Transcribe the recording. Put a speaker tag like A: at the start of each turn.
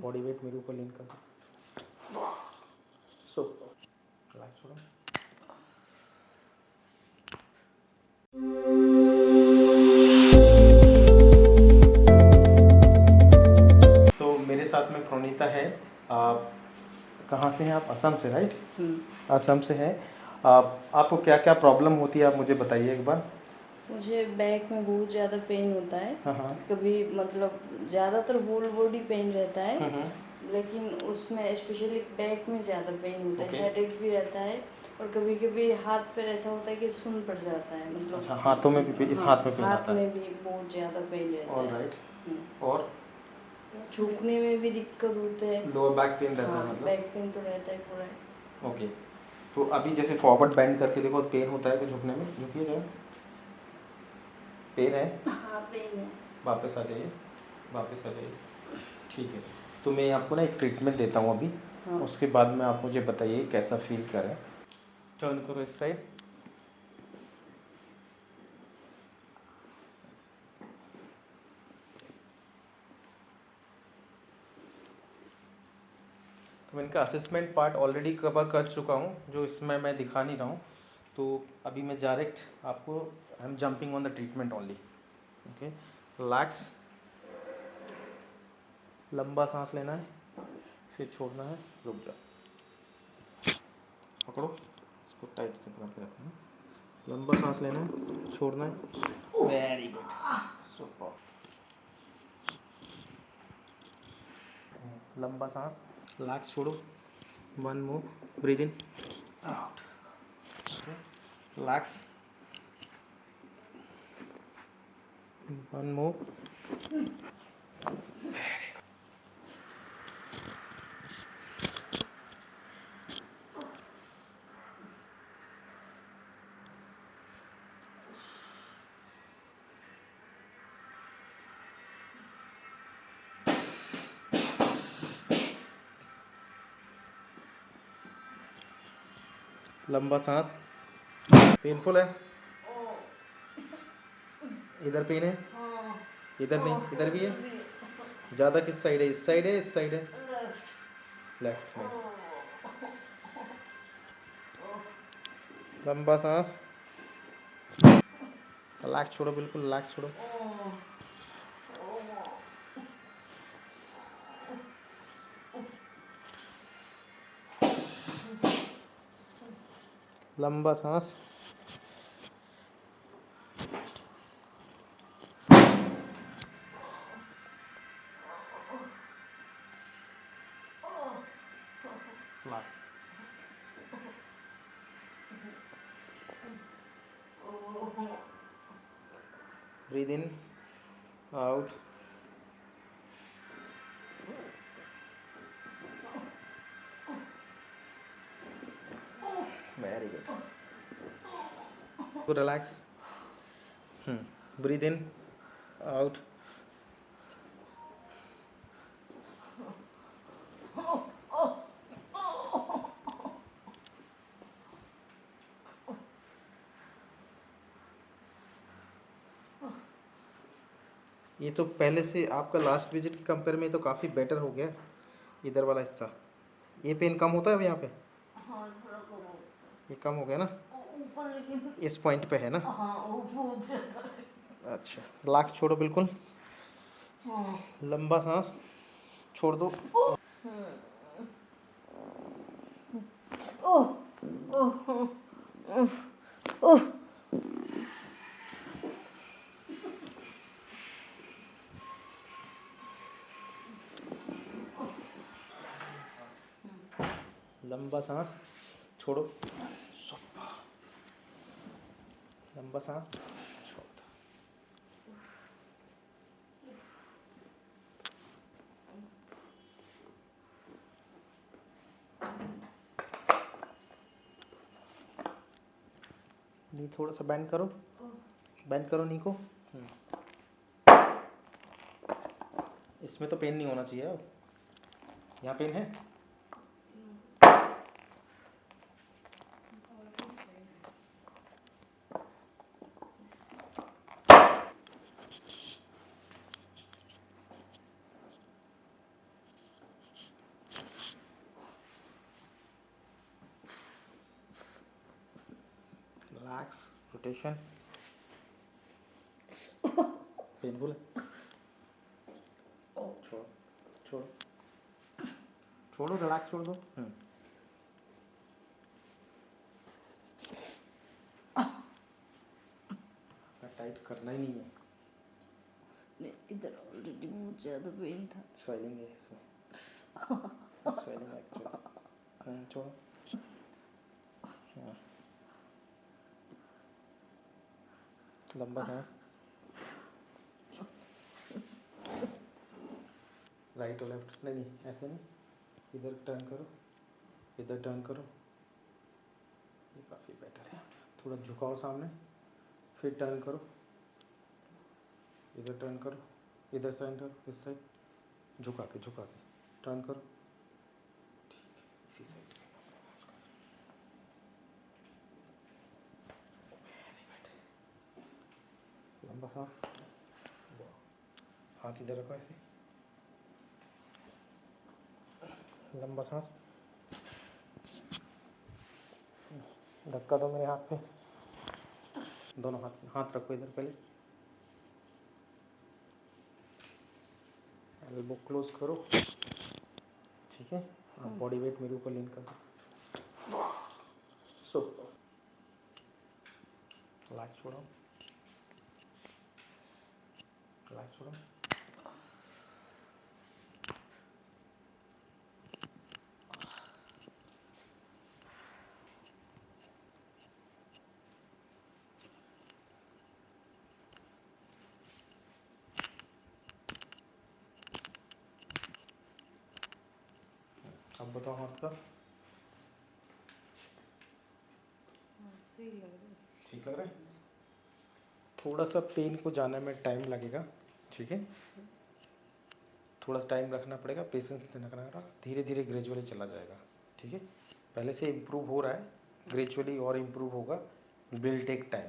A: Body weight मेरे ऊपर link कर। सो रिलैक्स छोड़ो। तो मेरे साथ में प्रोनीता है। आप कहाँ से हैं? आप असम से, राइट? असम से हैं। आपको क्या क्या प्रॉब्लम होती है, आप मुझे बताइए एक बार।
B: मुझे बैक में बहुत ज़्यादा पेन होता है।
A: हाँ।
B: कभी मतलब ज़्यादातर होल बॉडी पेन रहता है,
A: हाँ।
B: लेकिन उसमें स्पेशली बैक में ज़्यादा पेन होता है।
A: Okay.
B: हेडेक भी रहता है और कभी कभी हाथ पैर ऐसा होता है कि सुन पड़ जाता है, मतलब
A: अच्छा, हाथों में भी इस हाथ में पेन आता है?
B: में भी बहुत ज़्यादा पेन रहता
A: ऑल
B: है।
A: राइट। और
B: झुकने में भी दिक्कत होती है।
A: लोअर बैक पेन रहता है
B: हाँ,
A: मतलब?
B: बैक पेन तो रहता है पूरा।
A: ओके। तो अभी जैसे फॉरवर्ड बेंड करके देखो, पेन होता है कि झुकने में? झुकिए जरा। पेन है?
B: हाँ, पेन है।
A: वापस आ जाइए, वापस आ जाइए। ठीक है, तो मैं आपको ना एक ट्रीटमेंट देता हूँ अभी।
B: हाँ।
A: उसके बाद में आप मुझे बताइए कैसा फील कर रहे हैं। टर्न करो इस साइड। तो मैं इनका असेसमेंट पार्ट ऑलरेडी कवर कर चुका हूँ, जो इसमें मैं दिखा नहीं रहा हूँ। तो अभी मैं डायरेक्ट आपको, I am jumping on the treatment only. Okay, relax. लंबा सांस लेना है, फिर छोड़ना है, रुक जाओ। पकड़ो इसको, टाइट से पकड़ के रखना है। लंबा सांस लेना है, छोड़ना है। Very good, super. लंबा सांस, रिलैक्स, छोड़ो। One more, breathe in, out. Relax, one more. लंबा सांस। पेनफुल है? इधर पेन है? इधर नहीं, इधर भी है? ज़्यादा किस साइड है? इस साइड है, इस साइड है? लेफ्ट में। लंबा सांस, रिलैक्स, छोड़ो, बिल्कुल रिलैक्स छोड़ो। लंबा सांस, relax. Breathe in, out. Very good, relax. Breathe in, out. ये तो पहले से आपका लास्ट विजिट के कंपेयर में तो काफ़ी बेटर हो गया। इधर वाला हिस्सा, ये पेन कम होता है अब यहाँ पे?
B: हाँ, थोड़ा कम होता है।
A: ये कम हो गया ना?
B: ऊपर लेकिन
A: इस पॉइंट पे है ना?
B: हाँ, वो बहुत ज़्यादा है।
A: अच्छा, रिलैक्स, छोड़ो बिल्कुल। लंबा सांस, छोड़ दो।
B: ओह ओह ओह ओह।
A: लंबा सांस, छोड़ो। लंबा सांस, छोड़ दो। नी थोड़ा सा बेंड करो, बेंड करो नी को। इसमें तो पेन नहीं होना चाहिए अब। यहाँ पेन है? Relax, rotation. पेनफुल है? छोड़ो छोड़ो छोड़ो, रिलैक्स छोड़ दो। टाइट करना ही नहीं है।
B: नहीं, इधर ऑलरेडी बहुत ज़्यादा पेन था।
A: स्वेलिंग है इसमें, स्वेलिंग एक्चुअली। छोड़ो। हाँ। लंबा सांस। राइट और लेफ्ट, नहीं नहीं ऐसे नहीं, इधर टर्न करो, इधर टर्न करो, ये काफ़ी बेटर है। थोड़ा झुकाओ सामने, फिर टर्न करो, इधर टर्न करो, इधर साइड करो, इस साइड झुका के टर्न करो। ठीक है, इसी साइड लंबा सांस। हाथ इधर रखो ऐसे, लंबा सांस। धक्का दो मेरे हाथ पे, दोनों हाथ रखो इधर पहले, एल्बो क्लोज करो। ठीक है, आप बॉडी वेट मेरे ऊपर लीन करो। सो रिलैक्स छोड़ो, रिलैक्स छोड़ो। अब बताओ हाथ का
B: सही लग रहा है।
A: ठीक लग रहा है? थोड़ा सा पेन को जाने में टाइम लगेगा, ठीक है, थोड़ा टाइम रखना पड़ेगा, पेशेंस रखना पड़ेगा, धीरे धीरे ग्रेजुअली चला जाएगा। ठीक है, पहले से इम्प्रूव हो रहा है, ग्रेजुअली और इम्प्रूव होगा, विल टेक टाइम।